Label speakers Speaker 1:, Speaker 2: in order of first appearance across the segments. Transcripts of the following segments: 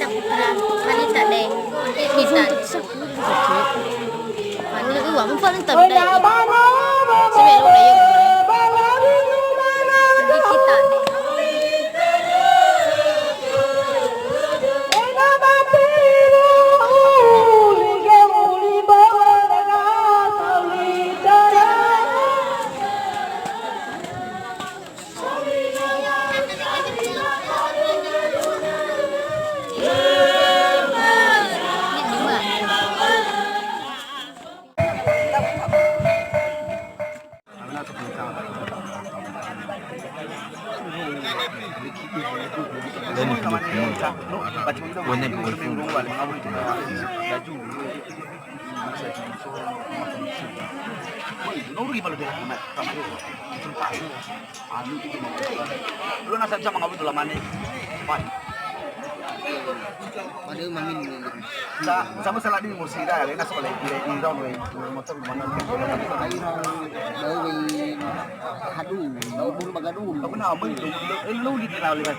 Speaker 1: kita putra wanita deh kita mana uang pun paling tahu deh sebelum ada yang di kita deh
Speaker 2: Lu nasa siya mga buto laman eh.
Speaker 3: Ada mamin
Speaker 2: Sa mo sa lading mo sila, kaya nasa pala iraw mo motor manan.
Speaker 3: iraw dawi hadu dawi magadul.
Speaker 2: Ako na mo ito. Lu di tinaw lihat.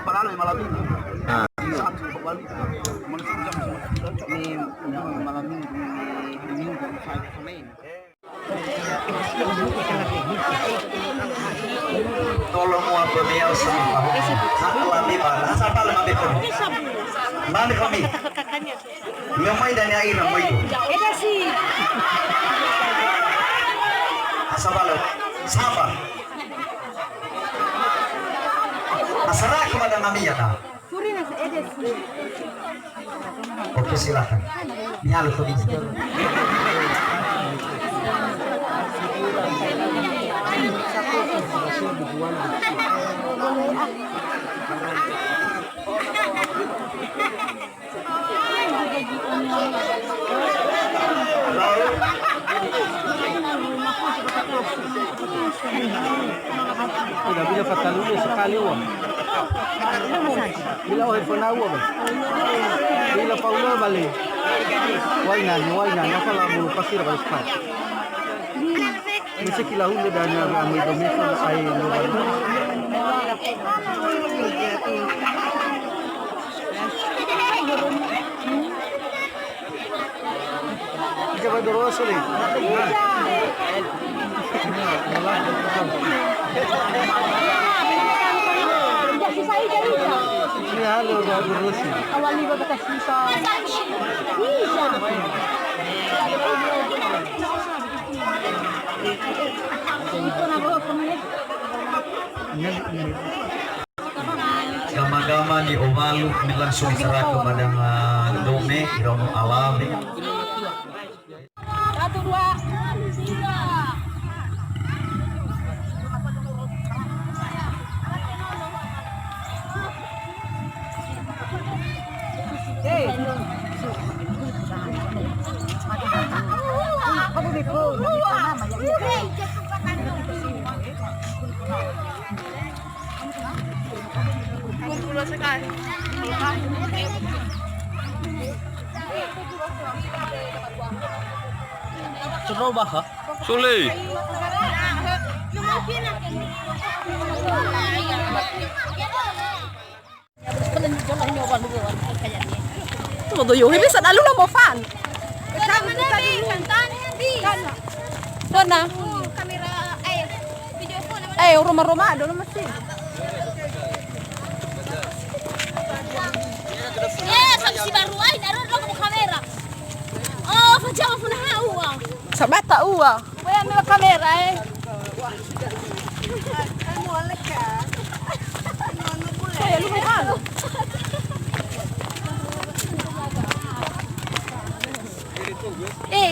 Speaker 2: Palalo yung malabing. Saan sa pagbalik?
Speaker 3: Ni malaming minggu sa main.
Speaker 2: Tolong mo ang pamilya sa mga alami ba? Nasa pala mami ko. Mami kami. Yung may danya ina mo ito.
Speaker 1: ada sih
Speaker 2: Asa pala? Sapa. Asara kepada mami ya ta.
Speaker 1: suri nasi ada sih
Speaker 2: Oke silakan. Nyalo ko dito.
Speaker 3: Udah bila patalunya sekali wah. Bila oh penawa ba. Bila paula balik. Wainan apa lah bulu pasir ba ispat. Bisa kilahun dia dana ramai domestik ay luar. Ika ba doro suli? Ini halo ba doro sih.
Speaker 1: awali batas bisa itu nak bawa pemilik
Speaker 2: Gama-gama ni Omaluk ni langsung serah kepada Dome Irono Alami.
Speaker 1: satu dua tiga
Speaker 3: Coba bah.
Speaker 4: Suli.
Speaker 1: Tuh yo ini bisa lalu lah mau fan. Sana. Kamera video phone. Rumah-rumah ada masih. Si baru ay naroon lang mo kamera. Oh, pajama mo na uwa. Sa bata uwa. Kaya nila kamera eh. Ano wala ka? Ano pula? Kaya lumayan.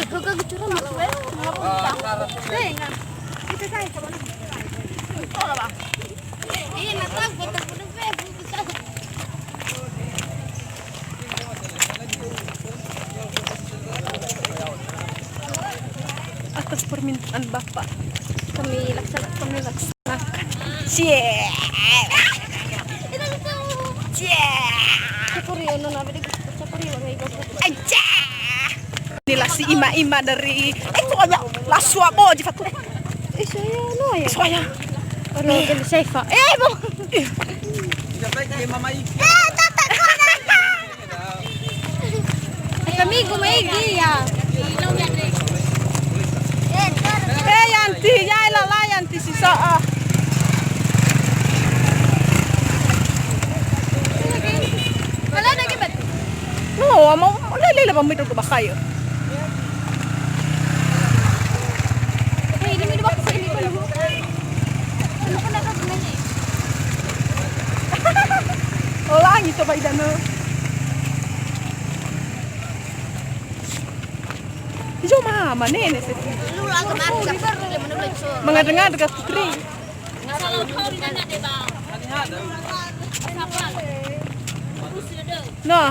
Speaker 1: Kung gusto mo eh. Nga. Kita say ka ba? Ora ba? Natag ko ta puno pe. Atas permintaan Bapak kami laksanakan. Cie. Inilah si ima-ima dari itu aja laswa bo jifatu. saya no ya.
Speaker 3: Soya.
Speaker 1: Oro gel sefa. Mo. Tatak ko na. Kami gumaigi ya.
Speaker 3: Yanti, yai la yanti si sa.
Speaker 1: Wala na gibat.
Speaker 3: No, mau lele ba mito ba kayo?
Speaker 1: Hindi mo ba kasi hindi ko lang. Ano ko na ka gumani?
Speaker 3: Wala ito ba idano? Ijo mama nene se.
Speaker 1: Lula ka na ka pero hindi mo na so.
Speaker 3: Mga dengar dekat putri.
Speaker 1: Nasalaw ka rin na, di ba?
Speaker 3: No.